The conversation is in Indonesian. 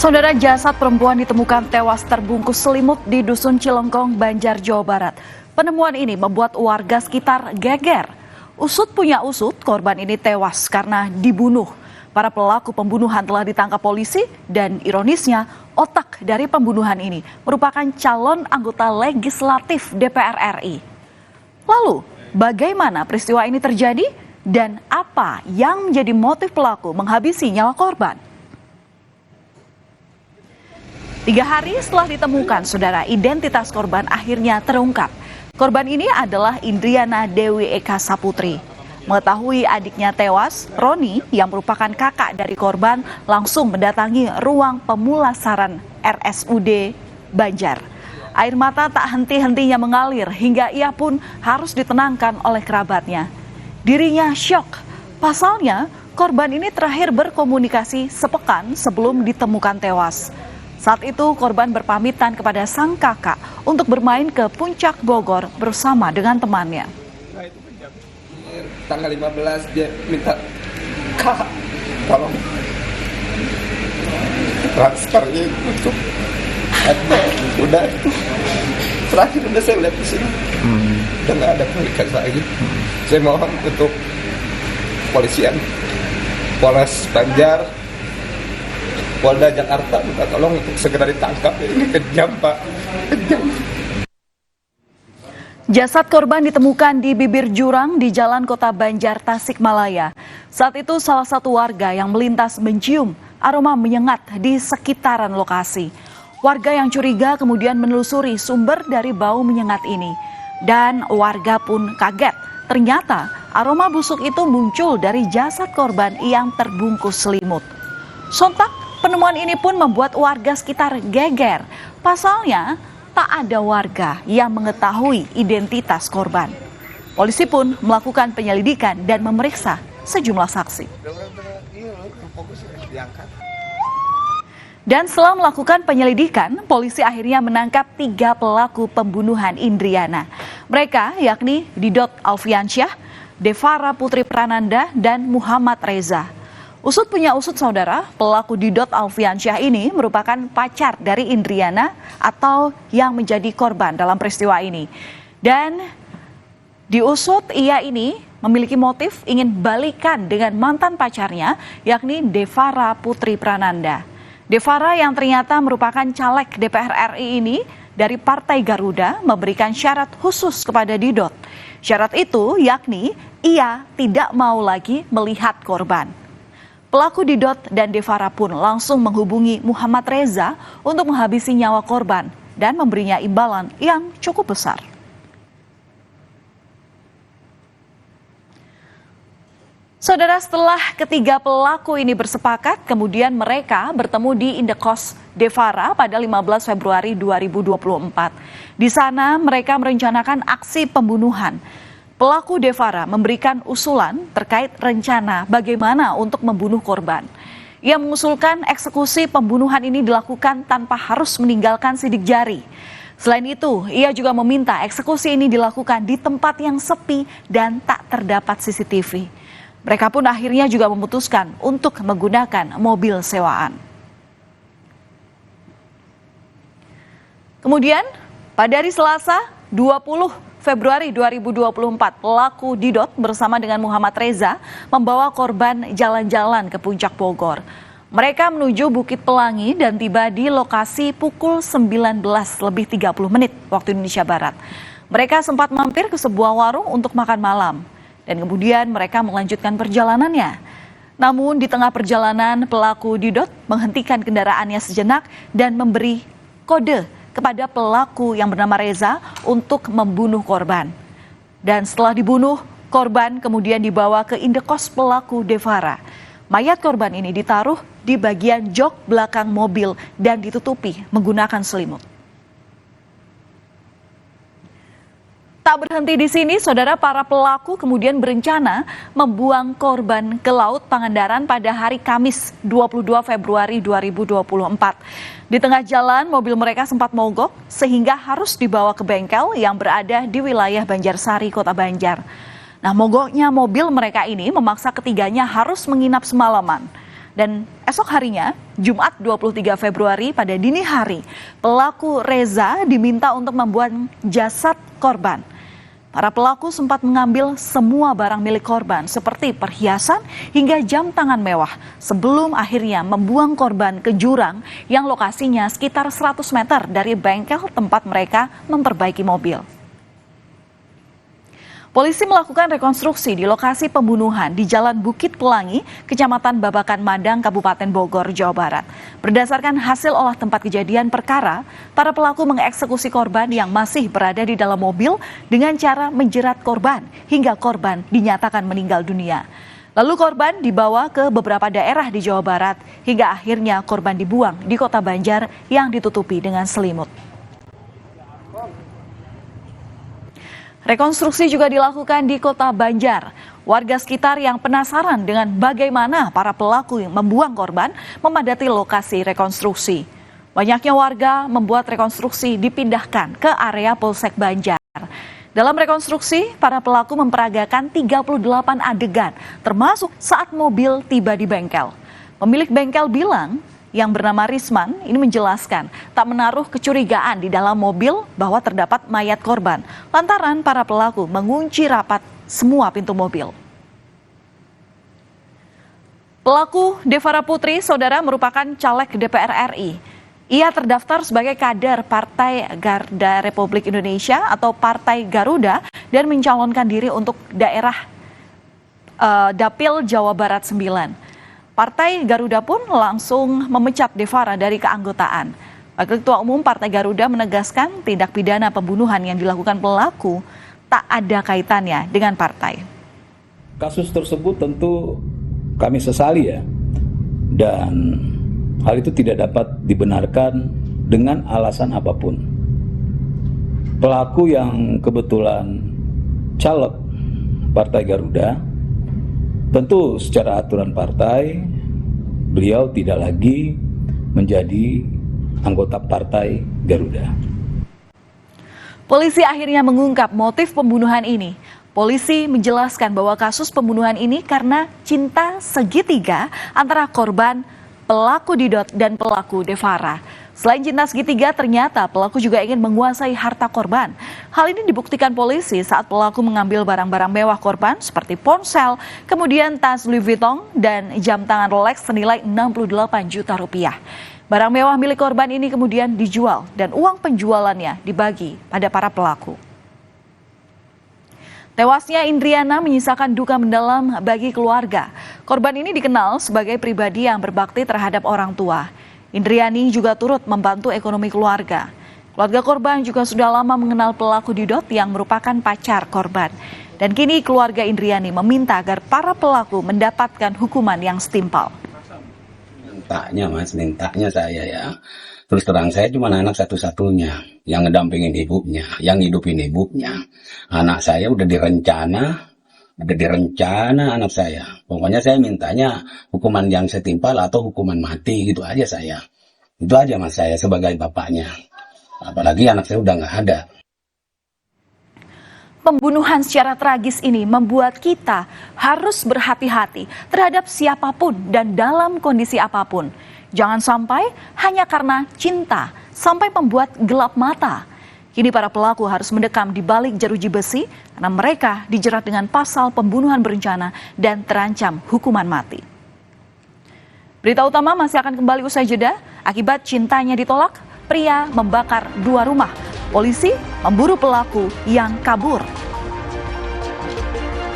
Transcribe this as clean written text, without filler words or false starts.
Saudara, jasad perempuan ditemukan tewas terbungkus selimut di Dusun Cilengkong, Banjar, Jawa Barat. Penemuan ini membuat warga sekitar geger. Usut punya usut, korban ini tewas karena dibunuh. Para pelaku pembunuhan telah ditangkap polisi dan ironisnya otak dari pembunuhan ini merupakan calon anggota legislatif DPR RI. Lalu, bagaimana peristiwa ini terjadi dan apa yang menjadi motif pelaku menghabisi nyawa korban? 3 hari setelah ditemukan, saudara, identitas korban akhirnya terungkap. Korban ini adalah Indriana Dewi Eka Saputri. Mengetahui adiknya tewas, Roni yang merupakan kakak dari korban langsung mendatangi ruang pemulasaran RSUD Banjar. Air mata tak henti-hentinya mengalir hingga ia pun harus ditenangkan oleh kerabatnya. Dirinya syok. Pasalnya, korban ini terakhir berkomunikasi sepekan sebelum ditemukan tewas. Saat itu korban berpamitan kepada sang kakak untuk bermain ke Puncak Bogor bersama dengan temannya. Tanggal 15 dia minta, "Kak, tolong transfernya untuk udah itu terakhir udah saya lihat di sini udah nggak ada komunikasi lagi. Saya mohon untuk polisian Polres Banjar, Polda Jakarta minta tolong untuk segera ditangkap. Ini kejam, Pak, kejam." Jasad korban ditemukan di bibir jurang di Jalan Kota Banjar, Tasikmalaya. Saat itu salah satu warga yang melintas mencium aroma menyengat di sekitaran lokasi. Warga yang curiga kemudian menelusuri sumber dari bau menyengat ini. Dan warga pun kaget. Ternyata aroma busuk itu muncul dari jasad korban yang terbungkus selimut. Sontak penemuan ini pun membuat warga sekitar geger. Pasalnya, tak ada warga yang mengetahui identitas korban. Polisi pun melakukan penyelidikan dan memeriksa sejumlah saksi. Dan setelah melakukan penyelidikan, polisi akhirnya menangkap 3 pelaku pembunuhan Indriana. Mereka yakni Didot Alfiansyah, Devara Putri Prananda, dan Muhammad Reza. Usut punya usut, saudara, pelaku Didot Alfiansyah ini merupakan pacar dari Indriana atau yang menjadi korban dalam peristiwa ini. Dan diusut ia ini memiliki motif ingin balikan dengan mantan pacarnya yakni Devara Putri Prananda. Devara yang ternyata merupakan caleg DPR RI ini dari Partai Garuda memberikan syarat khusus kepada Didot. Syarat itu yakni ia tidak mau lagi melihat korban. Pelaku Didot dan Devara pun langsung menghubungi Muhammad Reza untuk menghabisi nyawa korban dan memberinya imbalan yang cukup besar. Saudara, setelah ketiga pelaku ini bersepakat, kemudian mereka bertemu di indekos Devara pada 15 Februari 2024. Di sana mereka merencanakan aksi pembunuhan. Pelaku Devara memberikan usulan terkait rencana bagaimana untuk membunuh korban. Ia mengusulkan eksekusi pembunuhan ini dilakukan tanpa harus meninggalkan sidik jari. Selain itu, ia juga meminta eksekusi ini dilakukan di tempat yang sepi dan tak terdapat CCTV. Mereka pun akhirnya juga memutuskan untuk menggunakan mobil sewaan. Kemudian, pada hari Selasa 20 Februari 2024, pelaku Didot bersama dengan Muhammad Reza membawa korban jalan-jalan ke Puncak Bogor. Mereka menuju Bukit Pelangi dan tiba di lokasi pukul 19:30 waktu Indonesia Barat. Mereka sempat mampir ke sebuah warung untuk makan malam dan kemudian mereka melanjutkan perjalanannya. Namun di tengah perjalanan pelaku Didot menghentikan kendaraannya sejenak dan memberi kode kepada pelaku yang bernama Reza untuk membunuh korban. Dan setelah dibunuh, korban kemudian dibawa ke indekos pelaku Devara. Mayat korban ini ditaruh di bagian jok belakang mobil dan ditutupi menggunakan selimut. Tak berhenti di sini, saudara, para pelaku kemudian berencana membuang korban ke Laut Pangandaran pada hari Kamis 22 Februari 2024. Di tengah jalan, mobil mereka sempat mogok sehingga harus dibawa ke bengkel yang berada di wilayah Banjarsari, Kota Banjar. Nah, mogoknya mobil mereka ini memaksa ketiganya harus menginap semalaman. Dan esok harinya, Jumat 23 Februari pada dini hari, pelaku Reza diminta untuk membuat jasad korban. Para pelaku sempat mengambil semua barang milik korban seperti perhiasan hingga jam tangan mewah sebelum akhirnya membuang korban ke jurang yang lokasinya sekitar 100 meter dari bengkel tempat mereka memperbaiki mobil. Polisi melakukan rekonstruksi di lokasi pembunuhan di Jalan Bukit Pelangi, Kecamatan Babakan Madang, Kabupaten Bogor, Jawa Barat. Berdasarkan hasil olah tempat kejadian perkara, para pelaku mengeksekusi korban yang masih berada di dalam mobil dengan cara menjerat korban hingga korban dinyatakan meninggal dunia. Lalu korban dibawa ke beberapa daerah di Jawa Barat hingga akhirnya korban dibuang di Kota Banjar yang ditutupi dengan selimut. Rekonstruksi juga dilakukan di Kota Banjar. Warga sekitar yang penasaran dengan bagaimana para pelaku yang membuang korban memadati lokasi rekonstruksi. Banyaknya warga membuat rekonstruksi dipindahkan ke area Polsek Banjar. Dalam rekonstruksi, para pelaku memperagakan 38 adegan, termasuk saat mobil tiba di bengkel. Pemilik bengkel bilang, yang bernama Risman ini menjelaskan tak menaruh kecurigaan di dalam mobil bahwa terdapat mayat korban lantaran para pelaku mengunci rapat semua pintu mobil. Pelaku Devara Putri, saudara, merupakan caleg DPR RI. Ia terdaftar sebagai kader Partai Garda Republik Indonesia atau Partai Garuda dan mencalonkan diri untuk daerah Dapil Jawa Barat 9. Partai Garuda pun langsung memecat Devara dari keanggotaan. Wakil Ketua Umum Partai Garuda menegaskan tindak pidana pembunuhan yang dilakukan pelaku tak ada kaitannya dengan partai. Kasus tersebut tentu kami sesali ya, dan hal itu tidak dapat dibenarkan dengan alasan apapun. Pelaku yang kebetulan caleg Partai Garuda, tentu secara aturan partai, beliau tidak lagi menjadi anggota Partai Garuda. Polisi akhirnya mengungkap motif pembunuhan ini. Polisi menjelaskan bahwa kasus pembunuhan ini karena cinta segitiga antara korban, pelaku Didot, dan pelaku Devara. Selain cinta segitiga, ternyata pelaku juga ingin menguasai harta korban. Hal ini dibuktikan polisi saat pelaku mengambil barang-barang mewah korban seperti ponsel, kemudian tas Louis Vuitton, dan jam tangan Rolex senilai 68 juta rupiah. Barang mewah milik korban ini kemudian dijual dan uang penjualannya dibagi pada para pelaku. Tewasnya Indriana menyisakan duka mendalam bagi keluarga. Korban ini dikenal sebagai pribadi yang berbakti terhadap orang tua. Indriani juga turut membantu ekonomi keluarga. Keluarga korban juga sudah lama mengenal pelaku Didot yang merupakan pacar korban. Dan kini keluarga Indriani meminta agar para pelaku mendapatkan hukuman yang setimpal. Mintanya saya ya. Terus terang saya cuma anak satu-satunya yang ngedampingin ibunya, yang hidupin ibunya. Anak saya udah direncana anak saya. Pokoknya saya mintanya hukuman yang setimpal atau hukuman mati, gitu aja saya. Itu aja mas saya sebagai bapaknya. Apalagi anak saya udah nggak ada. Pembunuhan secara tragis ini membuat kita harus berhati-hati terhadap siapapun dan dalam kondisi apapun. Jangan sampai hanya karena cinta sampai membuat gelap mata. Kini para pelaku harus mendekam di balik jeruji besi karena mereka dijerat dengan pasal pembunuhan berencana dan terancam hukuman mati. Berita utama masih akan kembali usai jeda. Akibat cintanya ditolak, pria membakar 2 rumah. Polisi memburu pelaku yang kabur.